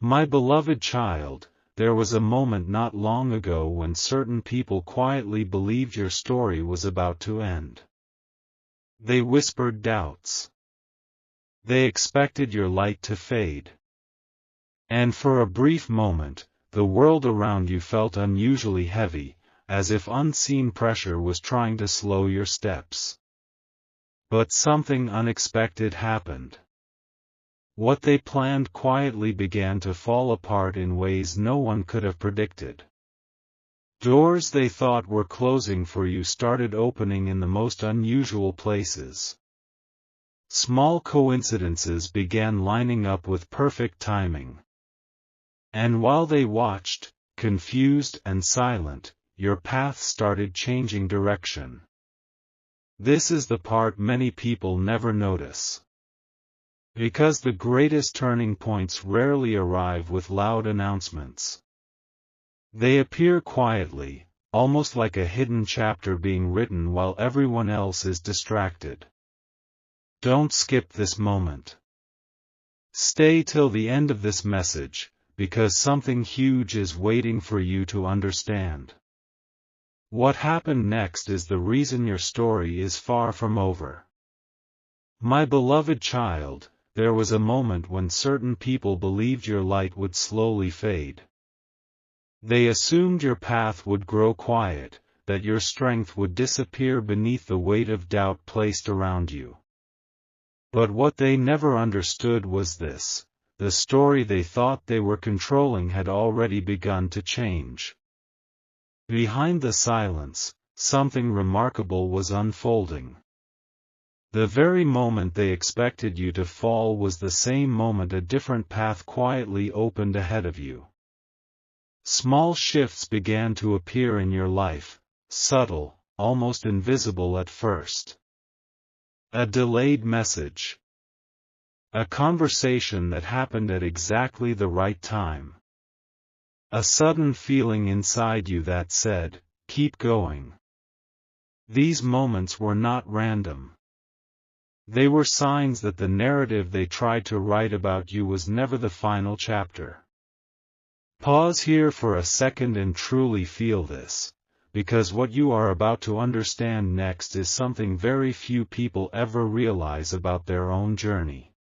My beloved child, there was a moment not long ago when certain people quietly believed your story was about to end. They whispered doubts. They expected your light to fade. And for a brief moment, the world around you felt unusually heavy, as if unseen pressure was trying to slow your steps. But something unexpected happened. What they planned quietly began to fall apart in ways no one could have predicted. Doors they thought were closing for you started opening in the most unusual places. Small coincidences began lining up with perfect timing. And while they watched, confused and silent, your path started changing direction. This is the part many people never notice. Because the greatest turning points rarely arrive with loud announcements. They appear quietly, almost like a hidden chapter being written while everyone else is distracted. Don't skip this moment. Stay till the end of this message, because something huge is waiting for you to understand. What happened next is the reason your story is far from over. My beloved child, there was a moment when certain people believed your light would slowly fade. They assumed your path would grow quiet, that your strength would disappear beneath the weight of doubt placed around you. But what they never understood was this: the story they thought they were controlling had already begun to change. Behind the silence, something remarkable was unfolding. The very moment they expected you to fall was the same moment a different path quietly opened ahead of you. Small shifts began to appear in your life, subtle, almost invisible at first. A delayed message. A conversation that happened at exactly the right time. A sudden feeling inside you that said, "Keep going." These moments were not random. They were signs that the narrative they tried to write about you was never the final chapter. Pause here for a second and truly feel this, because what you are about to understand next is something very few people ever realize about their own journey.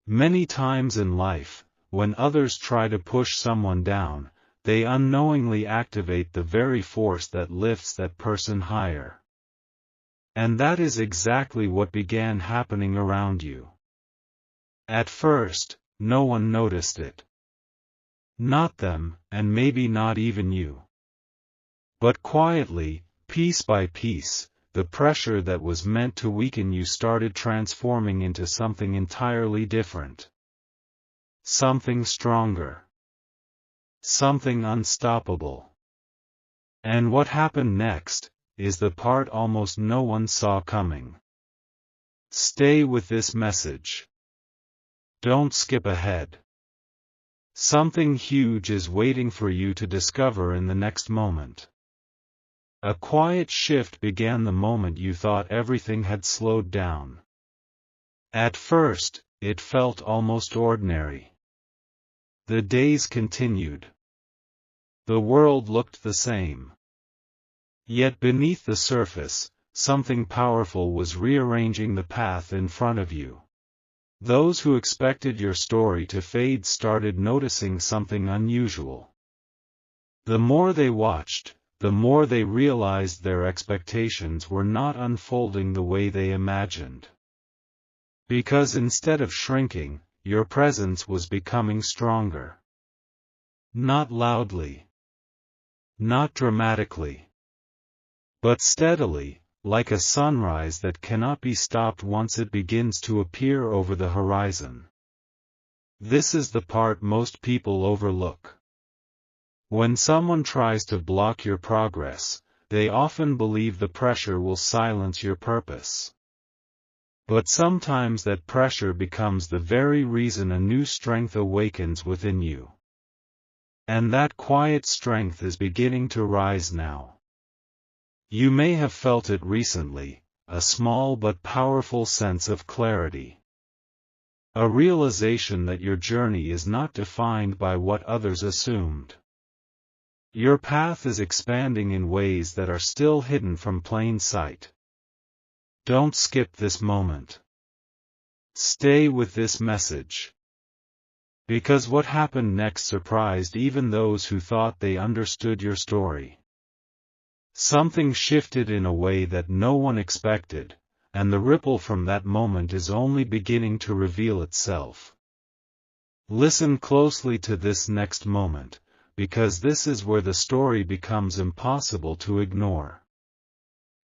Many times in life, when others try to push someone down, they unknowingly activate the very force that lifts that person higher. And that is exactly what began happening around you. At first, no one noticed it. Not them, and maybe not even you. But quietly, piece by piece, the pressure that was meant to weaken you started transforming into something entirely different. Something stronger. Something unstoppable. And what happened next is the part almost no one saw coming. Stay with this message. Don't skip ahead. Something huge is waiting for you to discover in the next moment. A quiet shift began the moment you thought everything had slowed down. At first, it felt almost ordinary. The days continued. The world looked the same. Yet beneath the surface, something powerful was rearranging the path in front of you. Those who expected your story to fade started noticing something unusual. The more they watched, the more they realized their expectations were not unfolding the way they imagined. Because instead of shrinking, your presence was becoming stronger. Not loudly. Not dramatically. But steadily, like a sunrise that cannot be stopped once it begins to appear over the horizon. This is the part most people overlook. When someone tries to block your progress, they often believe the pressure will silence your purpose. But sometimes that pressure becomes the very reason a new strength awakens within you. And that quiet strength is beginning to rise now. You may have felt it recently, a small but powerful sense of clarity. A realization that your journey is not defined by what others assumed. Your path is expanding in ways that are still hidden from plain sight. Don't skip this moment. Stay with this message. Because what happened next surprised even those who thought they understood your story. Something shifted in a way that no one expected, and the ripple from that moment is only beginning to reveal itself. Listen closely to this next moment, because this is where the story becomes impossible to ignore.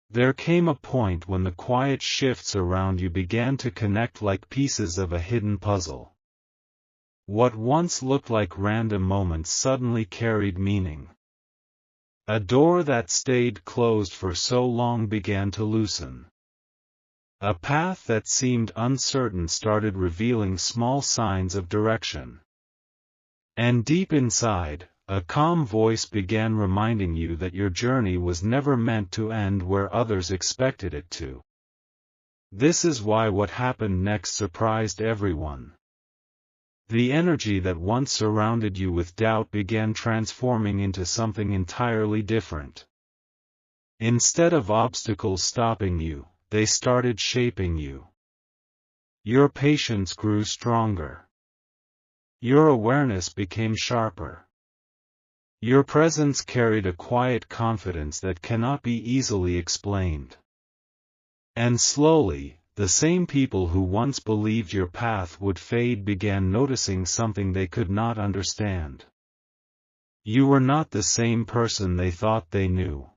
There came a point when the quiet shifts around you began to connect like pieces of a hidden puzzle. What once looked like random moments suddenly carried meaning. A door that stayed closed for so long began to loosen. A path that seemed uncertain started revealing small signs of direction. And deep inside, a calm voice began reminding you that your journey was never meant to end where others expected it to. This is why what happened next surprised everyone. The energy that once surrounded you with doubt began transforming into something entirely different. Instead of obstacles stopping you, they started shaping you. Your patience grew stronger. Your awareness became sharper. Your presence carried a quiet confidence that cannot be easily explained. And slowly, the same people who once believed your path would fade began noticing something they could not understand. You were not the same person they thought they knew.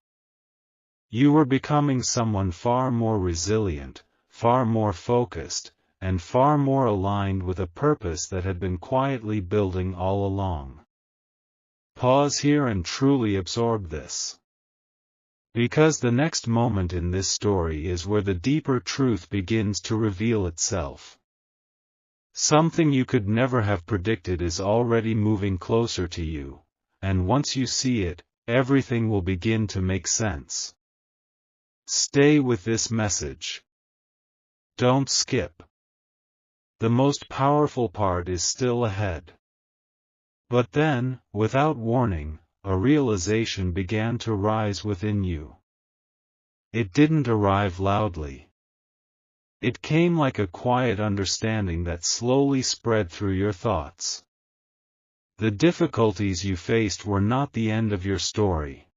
You were becoming someone far more resilient, far more focused, and far more aligned with a purpose that had been quietly building all along. Pause here and truly absorb this. Because the next moment in this story is where the deeper truth begins to reveal itself. Something you could never have predicted is already moving closer to you, and once you see it, everything will begin to make sense. Stay with this message. Don't skip. The most powerful part is still ahead. But then, without warning, a realization began to rise within you. It didn't arrive loudly. It came like a quiet understanding that slowly spread through your thoughts. The difficulties you faced were not the end of your story.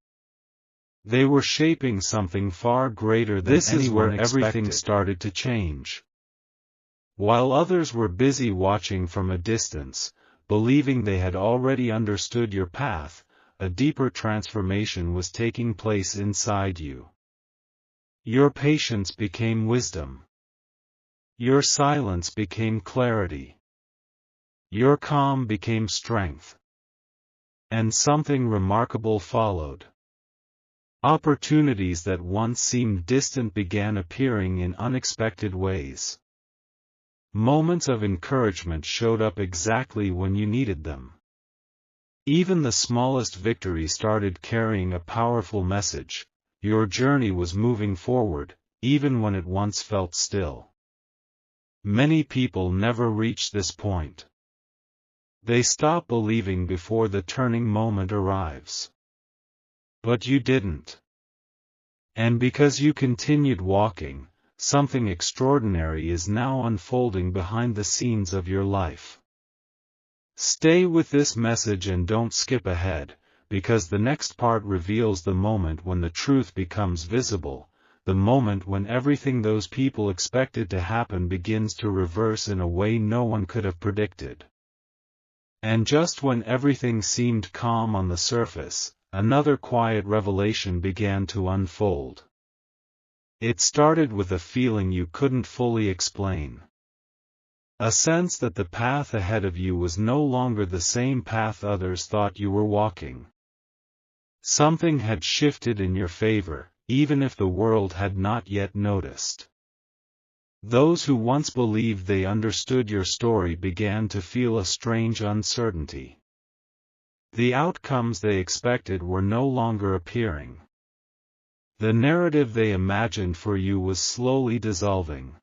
They were shaping something far greater than anyone expected. This is where everything started to change. While others were busy watching from a distance, believing they had already understood your path, a deeper transformation was taking place inside you. Your patience became wisdom. Your silence became clarity. Your calm became strength. And something remarkable followed. Opportunities that once seemed distant began appearing in unexpected ways. Moments of encouragement showed up exactly when you needed them. Even the smallest victory started carrying a powerful message. Your journey was moving forward, even when it once felt still. Many people never reach this point. They stop believing before the turning moment arrives. But you didn't. And because you continued walking, something extraordinary is now unfolding behind the scenes of your life. Stay with this message and don't skip ahead, because the next part reveals the moment when the truth becomes visible, the moment when everything those people expected to happen begins to reverse in a way no one could have predicted. And just when everything seemed calm on the surface, another quiet revelation began to unfold. It started with a feeling you couldn't fully explain. A sense that the path ahead of you was no longer the same path others thought you were walking. Something had shifted in your favor, even if the world had not yet noticed. Those who once believed they understood your story began to feel a strange uncertainty. The outcomes they expected were no longer appearing. The narrative they imagined for you was slowly dissolving.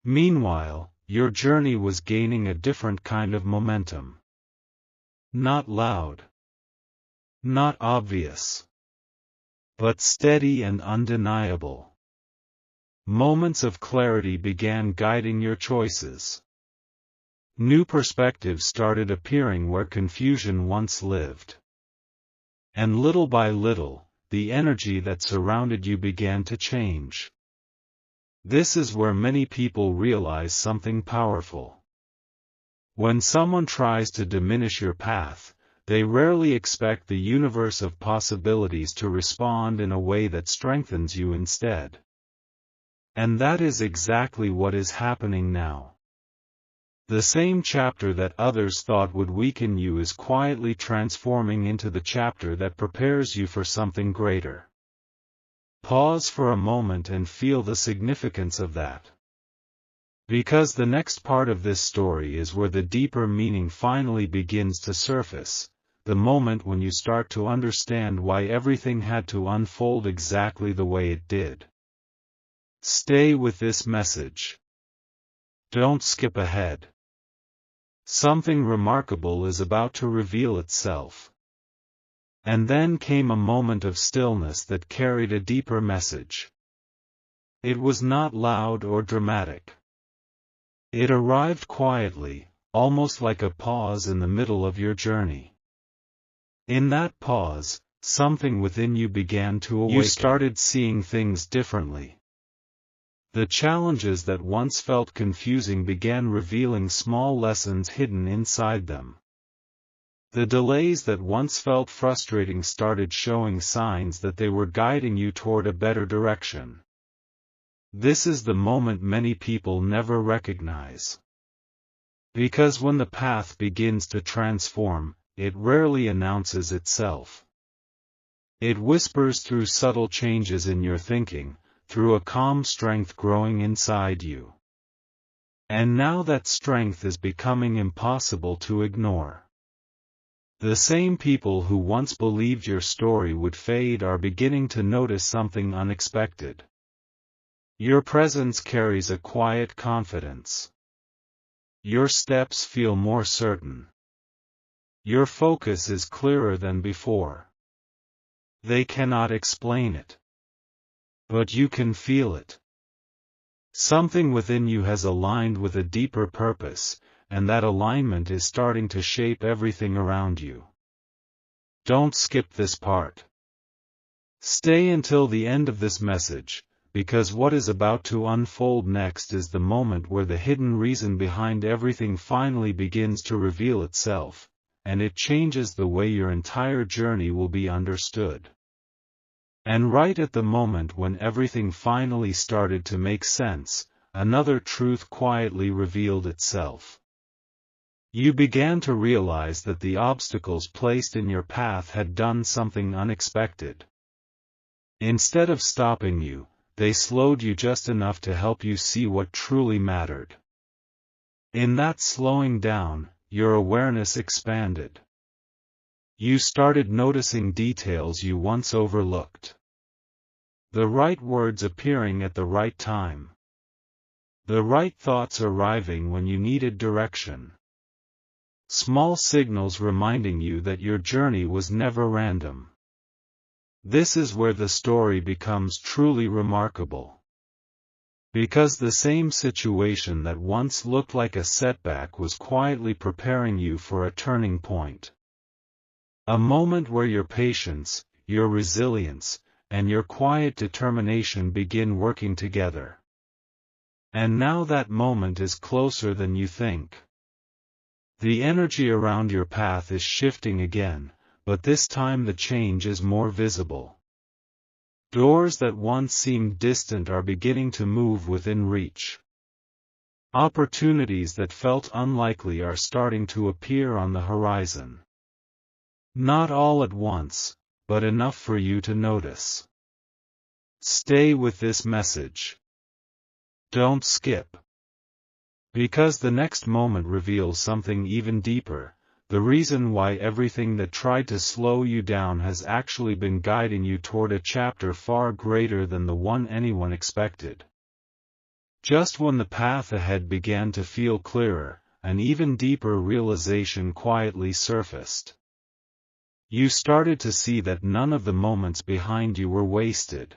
Meanwhile, your journey was gaining a different kind of momentum. Not loud, not obvious, but steady and undeniable. Moments of clarity began guiding your choices. New perspectives started appearing where confusion once lived. And little by little, the energy that surrounded you began to change. This is where many people realize something powerful. When someone tries to diminish your path, they rarely expect the universe of possibilities to respond in a way that strengthens you instead. And that is exactly what is happening now. The same chapter that others thought would weaken you is quietly transforming into the chapter that prepares you for something greater. Pause for a moment and feel the significance of that. Because the next part of this story is where the deeper meaning finally begins to surface, the moment when you start to understand why everything had to unfold exactly the way it did. Stay with this message. Don't skip ahead. Something remarkable is about to reveal itself. And then came a moment of stillness that carried a deeper message. It was not loud or dramatic. It arrived quietly, almost like a pause in the middle of your journey. In that pause, something within you began to awaken. You started seeing things differently. The challenges that once felt confusing began revealing small lessons hidden inside them. The delays that once felt frustrating started showing signs that they were guiding you toward a better direction. This is the moment many people never recognize. Because when the path begins to transform, it rarely announces itself. It whispers through subtle changes in your thinking, through a calm strength growing inside you. And now that strength is becoming impossible to ignore. The same people who once believed your story would fade are beginning to notice something unexpected. Your presence carries a quiet confidence. Your steps feel more certain. Your focus is clearer than before. They cannot explain it. But you can feel it. Something within you has aligned with a deeper purpose, and that alignment is starting to shape everything around you. Don't skip this part. Stay until the end of this message, because what is about to unfold next is the moment where the hidden reason behind everything finally begins to reveal itself, and it changes the way your entire journey will be understood. And right at the moment when everything finally started to make sense, another truth quietly revealed itself. You began to realize that the obstacles placed in your path had done something unexpected. Instead of stopping you, they slowed you just enough to help you see what truly mattered. In that slowing down, your awareness expanded. You started noticing details you once overlooked. The right words appearing at the right time. The right thoughts arriving when you needed direction. Small signals reminding you that your journey was never random. This is where the story becomes truly remarkable. Because the same situation that once looked like a setback was quietly preparing you for a turning point. A moment where your patience, your resilience, and your quiet determination begin working together. And now that moment is closer than you think. The energy around your path is shifting again, but this time the change is more visible. Doors that once seemed distant are beginning to move within reach. Opportunities that felt unlikely are starting to appear on the horizon. Not all at once, but enough for you to notice. Stay with this message. Don't skip. Because the next moment reveals something even deeper, the reason why everything that tried to slow you down has actually been guiding you toward a chapter far greater than the one anyone expected. Just when the path ahead began to feel clearer, an even deeper realization quietly surfaced. You started to see that none of the moments behind you were wasted.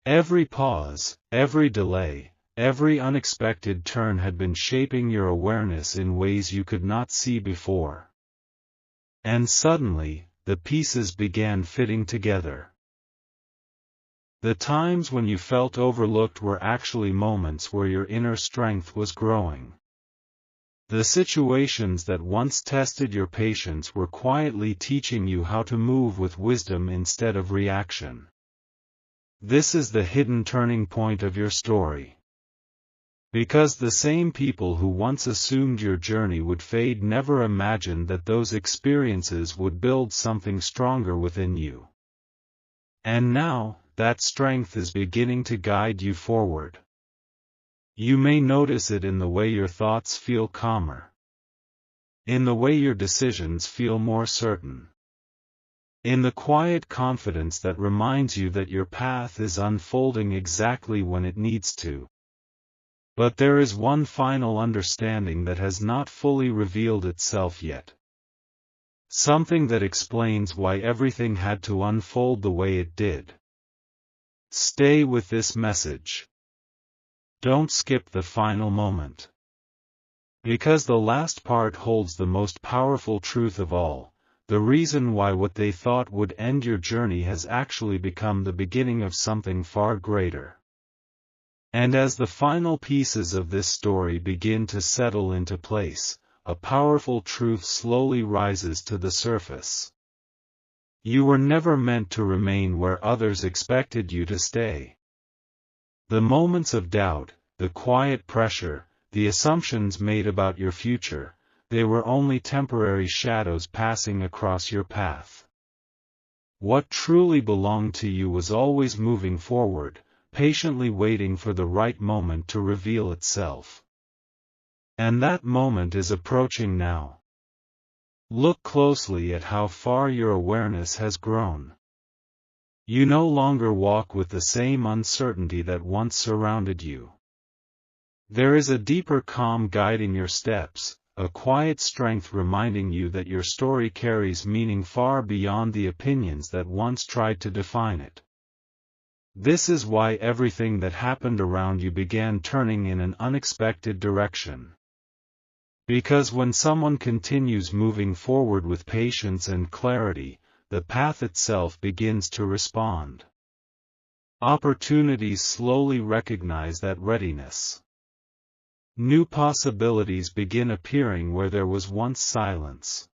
Every pause, every delay, every unexpected turn had been shaping your awareness in ways you could not see before. And suddenly, the pieces began fitting together. The times when you felt overlooked were actually moments where your inner strength was growing. The situations that once tested your patience were quietly teaching you how to move with wisdom instead of reaction. This is the hidden turning point of your story. Because the same people who once assumed your journey would fade never imagined that those experiences would build something stronger within you. And now, that strength is beginning to guide you forward. You may notice it in the way your thoughts feel calmer, in the way your decisions feel more certain, in the quiet confidence that reminds you that your path is unfolding exactly when it needs to. But there is one final understanding that has not fully revealed itself yet. Something that explains why everything had to unfold the way it did. Stay with this message. Don't skip the final moment. Because the last part holds the most powerful truth of all, the reason why what they thought would end your journey has actually become the beginning of something far greater. And as the final pieces of this story begin to settle into place, a powerful truth slowly rises to the surface. You were never meant to remain where others expected you to stay. The moments of doubt, the quiet pressure, the assumptions made about your future, they were only temporary shadows passing across your path. What truly belonged to you was always moving forward, patiently waiting for the right moment to reveal itself. And that moment is approaching now. Look closely at how far your awareness has grown. You no longer walk with the same uncertainty that once surrounded you. There is a deeper calm guiding your steps, a quiet strength reminding you that your story carries meaning far beyond the opinions that once tried to define it. This is why everything that happened around you began turning in an unexpected direction. Because when someone continues moving forward with patience and clarity, the path itself begins to respond. Opportunities slowly recognize that readiness. New possibilities begin appearing where there was once silence.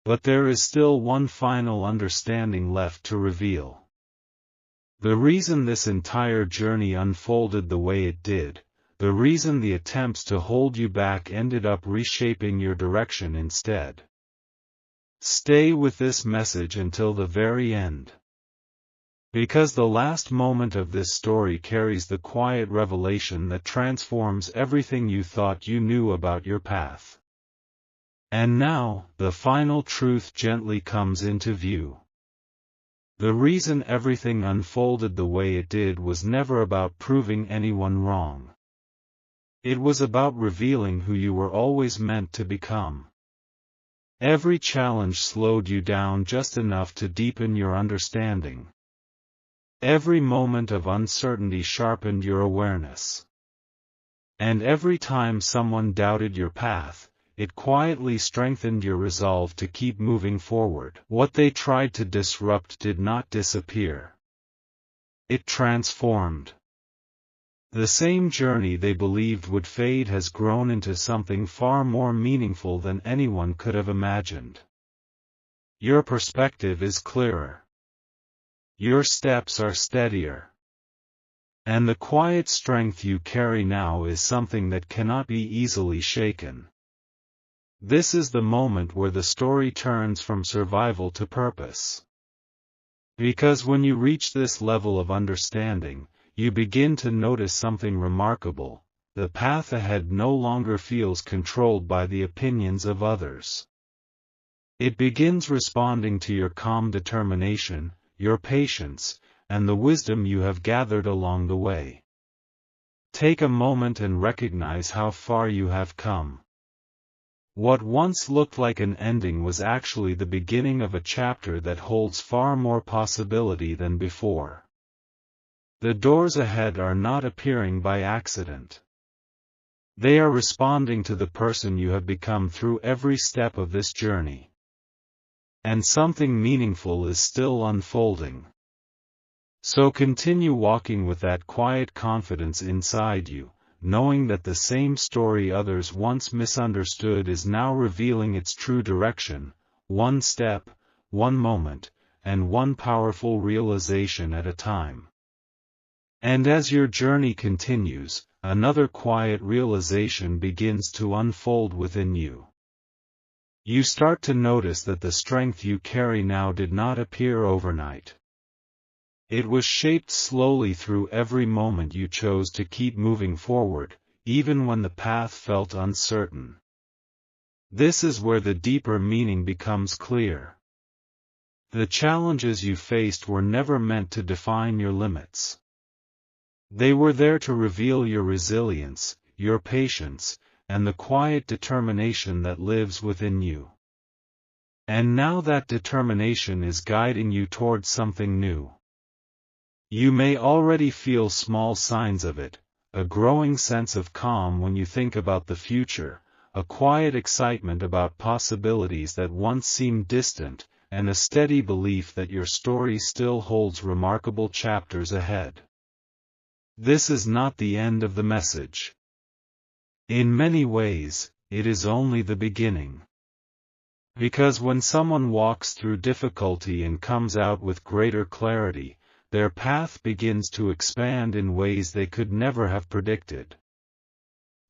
But there is still one final understanding left to reveal. The reason this entire journey unfolded the way it did, the reason the attempts to hold you back ended up reshaping your direction instead. Stay with this message until the very end. Because the last moment of this story carries the quiet revelation that transforms everything you thought you knew about your path. And now, the final truth gently comes into view. The reason everything unfolded the way it did was never about proving anyone wrong. It was about revealing who you were always meant to become. Every challenge slowed you down just enough to deepen your understanding. Every moment of uncertainty sharpened your awareness. And every time someone doubted your path, it quietly strengthened your resolve to keep moving forward. What they tried to disrupt did not disappear. It transformed. The same journey they believed would fade has grown into something far more meaningful than anyone could have imagined. Your perspective is clearer. Your steps are steadier. And the quiet strength you carry now is something that cannot be easily shaken. This is the moment where the story turns from survival to purpose. Because when you reach this level of understanding, you begin to notice something remarkable. The path ahead no longer feels controlled by the opinions of others. It begins responding to your calm determination, your patience, and the wisdom you have gathered along the way. Take a moment and recognize how far you have come. What once looked like an ending was actually the beginning of a chapter that holds far more possibility than before. The doors ahead are not appearing by accident. They are responding to the person you have become through every step of this journey. And something meaningful is still unfolding. So continue walking with that quiet confidence inside you, knowing that the same story others once misunderstood is now revealing its true direction, one step, one moment, and one powerful realization at a time. And as your journey continues, another quiet realization begins to unfold within you. You start to notice that the strength you carry now did not appear overnight. It was shaped slowly through every moment you chose to keep moving forward, even when the path felt uncertain. This is where the deeper meaning becomes clear. The challenges you faced were never meant to define your limits. They were there to reveal your resilience, your patience, and the quiet determination that lives within you. And now that determination is guiding you towards something new. You may already feel small signs of it, a growing sense of calm when you think about the future, a quiet excitement about possibilities that once seemed distant, and a steady belief that your story still holds remarkable chapters ahead. This is not the end of the message. In many ways, it is only the beginning. Because when someone walks through difficulty and comes out with greater clarity, their path begins to expand in ways they could never have predicted.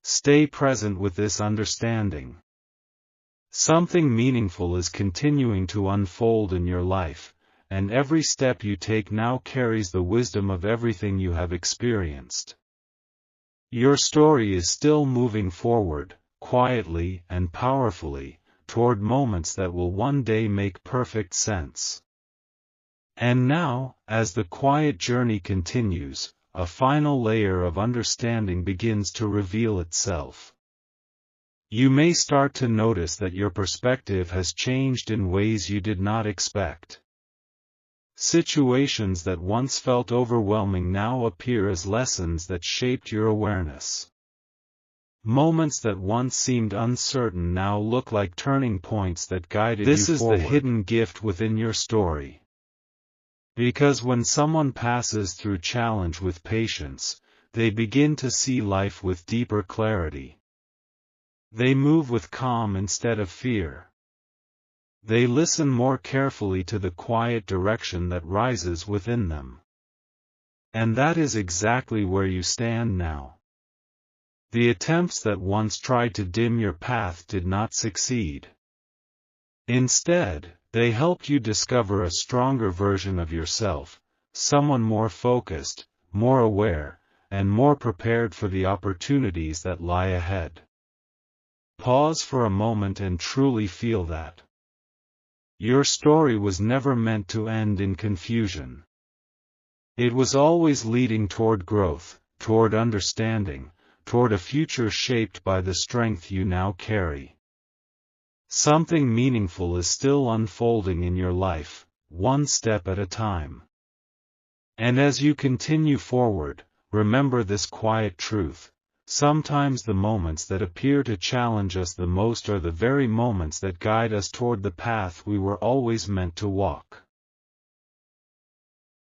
Stay present with this understanding. Something meaningful is continuing to unfold in your life, and every step you take now carries the wisdom of everything you have experienced. Your story is still moving forward, quietly and powerfully, toward moments that will one day make perfect sense. And now, as the quiet journey continues, a final layer of understanding begins to reveal itself. You may start to notice that your perspective has changed in ways you did not expect. Situations that once felt overwhelming now appear as lessons that shaped your awareness. Moments that once seemed uncertain now look like turning points that guided you forward. This is the hidden gift within your story. Because when someone passes through challenge with patience, they begin to see life with deeper clarity. They move with calm instead of fear. They listen more carefully to the quiet direction that rises within them. And that is exactly where you stand now. The attempts that once tried to dim your path did not succeed. Instead, they helped you discover a stronger version of yourself, someone more focused, more aware, and more prepared for the opportunities that lie ahead. Pause for a moment and truly feel that. Your story was never meant to end in confusion. It was always leading toward growth, toward understanding, toward a future shaped by the strength you now carry. Something meaningful is still unfolding in your life, one step at a time. And as you continue forward, remember this quiet truth: sometimes the moments that appear to challenge us the most are the very moments that guide us toward the path we were always meant to walk.